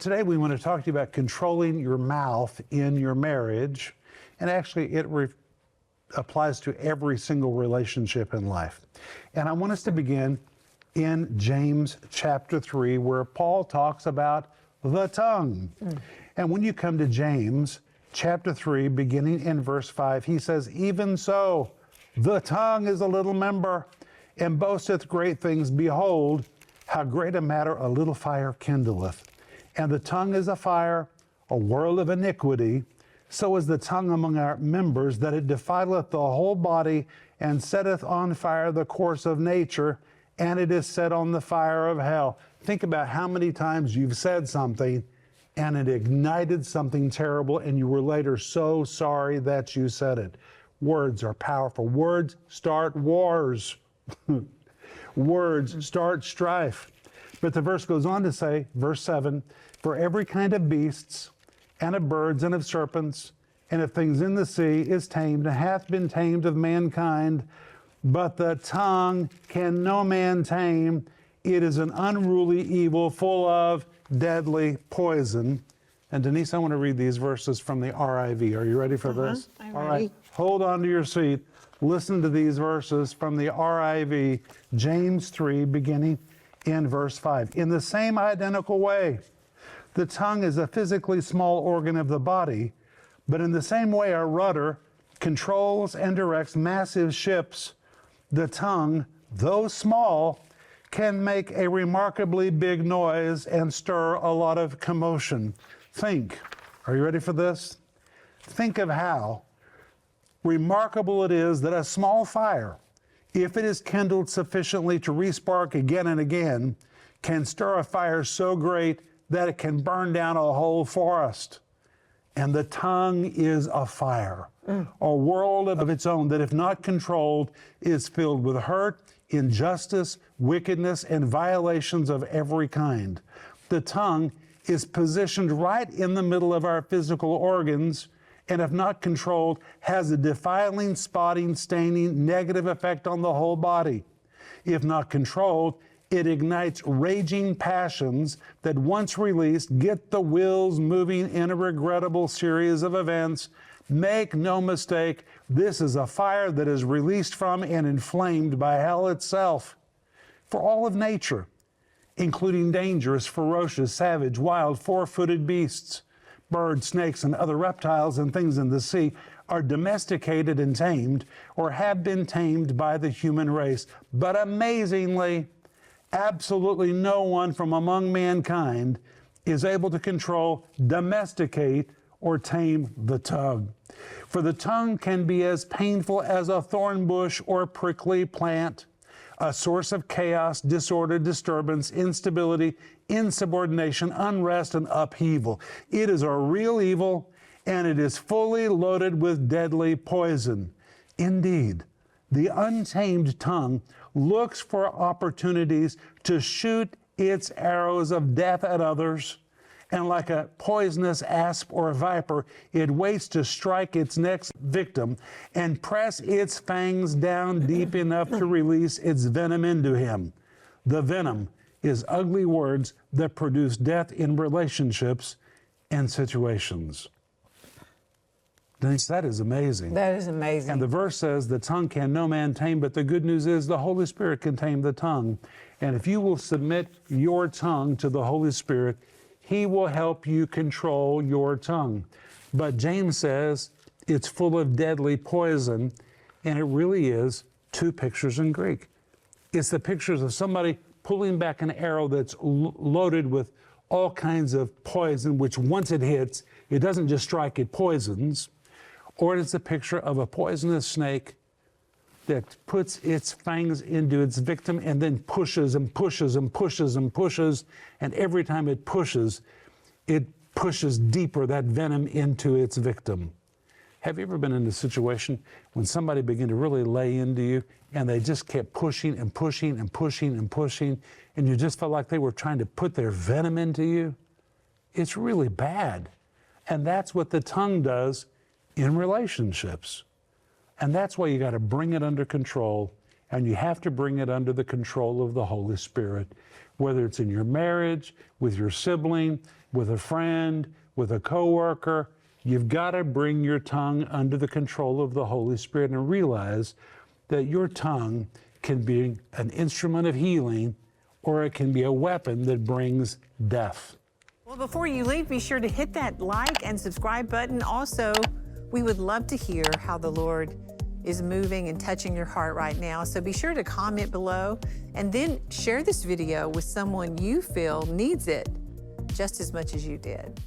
Today we want to talk to you about controlling your mouth in your marriage. And actually it applies to every single relationship in life. And I want us to begin in James chapter 3, where Paul talks about the tongue. And when you come to James chapter 3, beginning in verse 5, he says, "Even so, the tongue is a little member, and boasteth great things. Behold, how great a matter a little fire kindleth. And the tongue is a fire, a world of iniquity. So is the tongue among our members, that it defileth the whole body, and setteth on fire the course of nature, and it is set on the fire of hell." Think about how many times you've said something, and it ignited something terrible, and you were later so sorry that you said it. Words are powerful. Words start wars. Words start strife. But the verse goes on to say, verse 7, "For every kind of beasts, and of birds, and of serpents, and of things in the sea is tamed, and hath been tamed of mankind. But the tongue can no man tame. It is an unruly evil, full of deadly poison." And Denise, I want to read these verses from the RIV. Are you ready for this? I'm All ready. right, hold on to your seat. Listen to these verses from the RIV, James 3, beginning in verse 5. "In the same identical way, the tongue is a physically small organ of the body, but in the same way a rudder controls and directs massive ships. The tongue, though small, can make a remarkably big noise and stir a lot of commotion." Think, are you ready for this? Think of how remarkable it is that a small fire, if it is kindled sufficiently to respark again and again, can stir a fire so great that it can burn down a whole forest. And the tongue is a fire, a world of its own that, if not controlled, is filled with hurt, injustice, wickedness, and violations of every kind. The tongue is positioned right in the middle of our physical organs, and if not controlled, has a defiling, spotting, staining, negative effect on the whole body. If not controlled, it ignites raging passions that, once released, get the wheels moving in a regrettable series of events. Make no mistake, this is a fire that is released from and inflamed by hell itself. For all of nature, including dangerous, ferocious, savage, wild, four-footed beasts, birds, snakes, and other reptiles and things in the sea, are domesticated and tamed, or have been tamed by the human race. But amazingly, absolutely no one from among mankind is able to control, domesticate, or tame the tongue. For the tongue can be as painful as a thorn bush or prickly plant, a source of chaos, disorder, disturbance, instability, insubordination, unrest, and upheaval. It is a real evil, and it is fully loaded with deadly poison. Indeed, the untamed tongue looks for opportunities to shoot its arrows of death at others, and like a poisonous asp or viper, it waits to strike its next victim and press its fangs down deep enough to release its venom into him. The venom is ugly words that produce death in relationships and situations. Denise, that is amazing. That is amazing. And the verse says, "The tongue can no man tame," but the good news is the Holy Spirit can tame the tongue. And if you will submit your tongue to the Holy Spirit, He will help you control your tongue. But James says it's full of deadly poison, and it really is two pictures in Greek. It's the pictures of somebody pulling back an arrow that's loaded with all kinds of poison, which once it hits, it doesn't just strike, it poisons. Or it's a picture of a poisonous snake that puts its fangs into its victim and then pushes and pushes and pushes and pushes. And every time it pushes deeper that venom into its victim. Have you ever been in a situation when somebody began to really lay into you and they just kept pushing and pushing and pushing and pushing, and you just felt like they were trying to put their venom into you? It's really bad. And that's what the tongue does in relationships. And that's why you got to bring it under control, and you have to bring it under the control of the Holy Spirit, whether it's in your marriage, with your sibling, with a friend, with a coworker. You've got to bring your tongue under the control of the Holy Spirit and realize that your tongue can be an instrument of healing, or it can be a weapon that brings death. Well, before you leave, be sure to hit that like and subscribe button. Also, we would love to hear how the Lord is moving and touching your heart right now. So be sure to comment below and then share this video with someone you feel needs it just as much as you did.